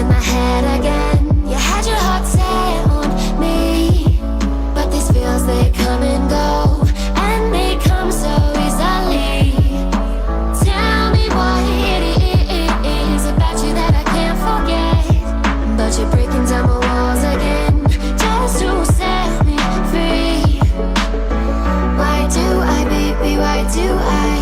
in my head again. You had your heart set on me, but these feels, they come and go, and they come so easily. Tell me what it is about you that I can't forget, but you're breaking down my walls again, just to set me free. Why do I, baby, why do I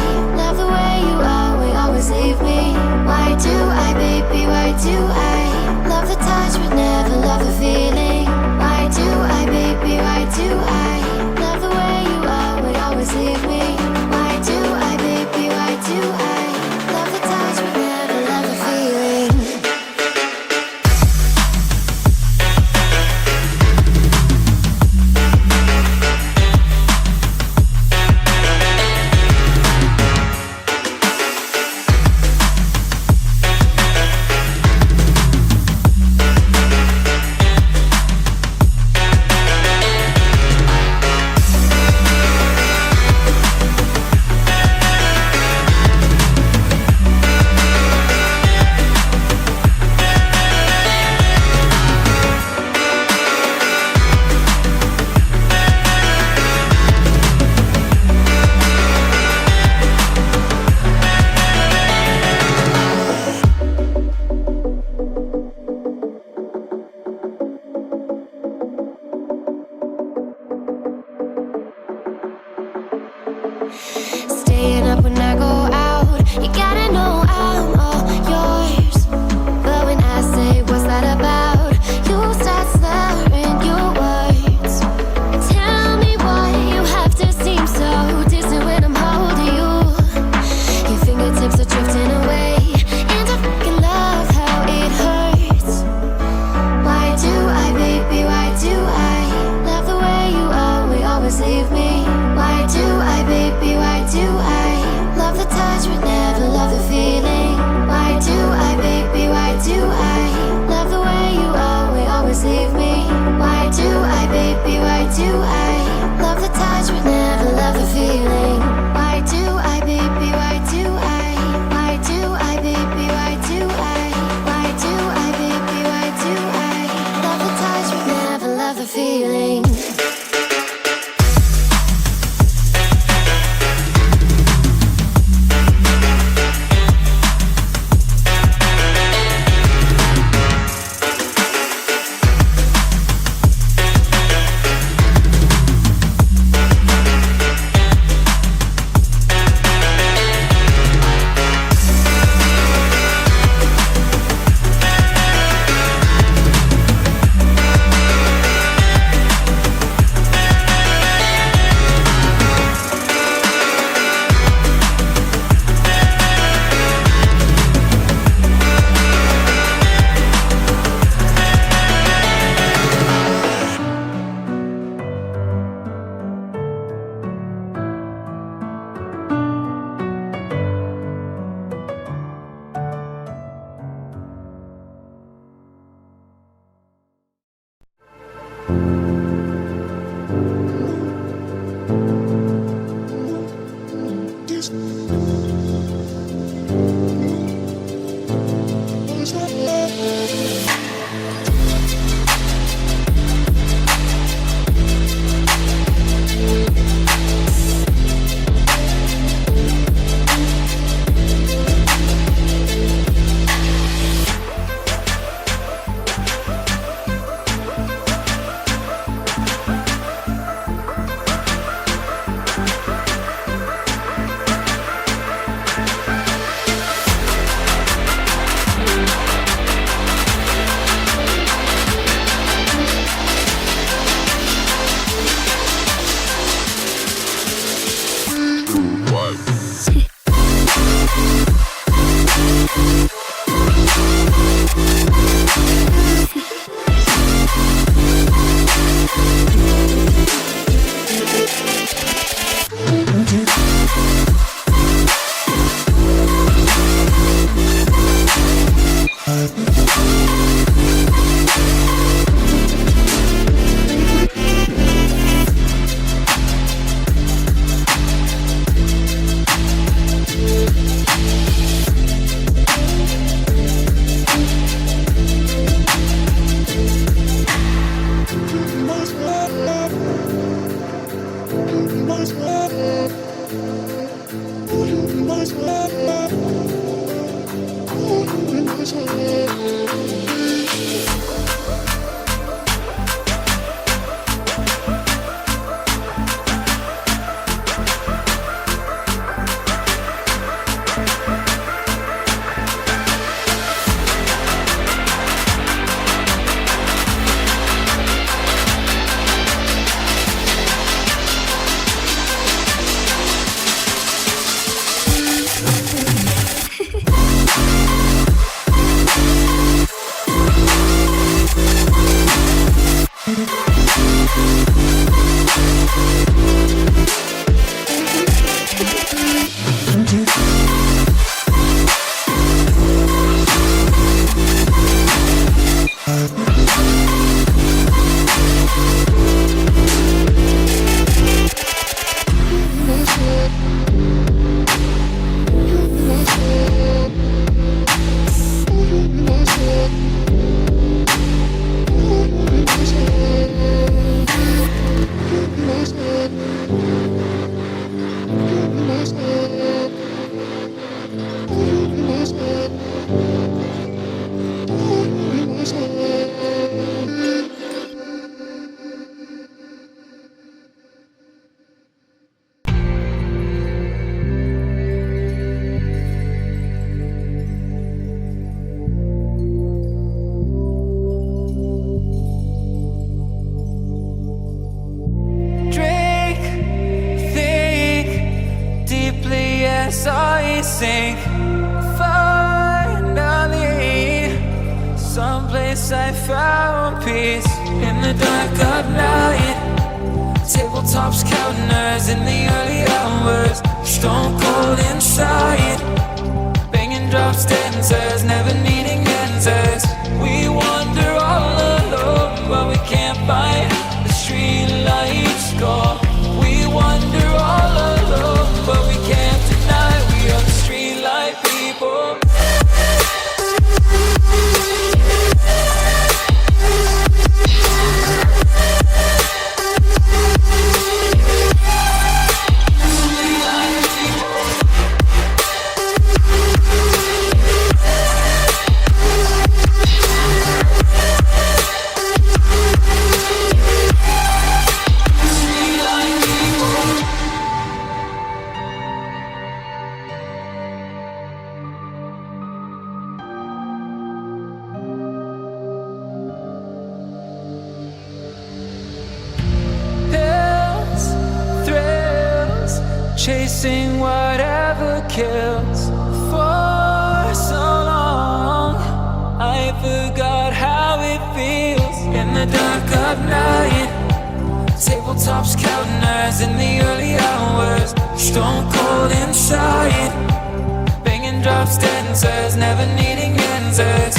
love the way you are, we always leave me? Why do I, baby, why do I love the touch but never love the feeling? Why do I, baby, why do I love the way you are, would always leave me? Why do I, baby, why do I love the touch but never love the feeling? I sink finally, someplace I found peace in the dark of night. Tabletops counting hours in the early hours, stone cold inside, banging drop stanzas, never needing answers. We wander all alone, but we can't find the street lights go. We wander all alone, but we can't deny we are the street light people. Chasing whatever kills for so long, I forgot how it feels in the dark of night. Tabletops counting hours in the early hours, stone cold inside, banging drop stanzas, never needing answers.